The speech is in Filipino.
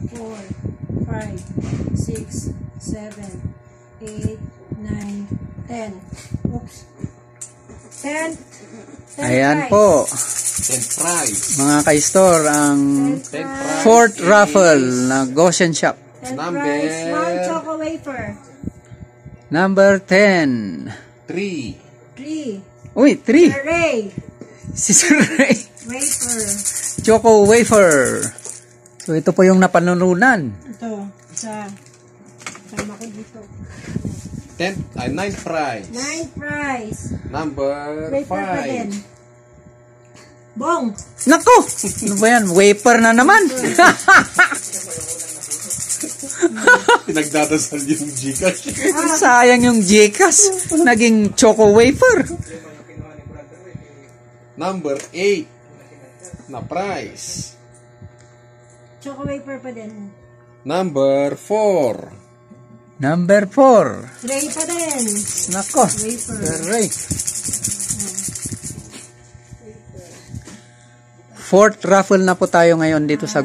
4, 5, 6, 7, 8, 9, 10. Oops. 10. Ayan po. 10 prize. Mga ka-store, ang 10 prize. fourth raffle na Goshen Shop. 10 Number- prize. 1 choco wafer. Number 10. 3. 3. Uy, 3. Array. Si Sir Ray. Wafer. Choco wafer. So, ito po yung napanununan. Ito. Isa. Sama ko dito. 9 prize. 9 prize. Number Wafer pa din. 5. Bong. Nako! Ano ba yan? Wafer na naman. Pinagdadasal yung Gcash. Sayang yung Gcash. Naging choco wafer. Number 8 na prize. Choco wafer pa din. Number 4. Number 4. Ray pa din. Nako. Wafer. Sir Ray. Fourth raffle na po tayo ngayon dito sa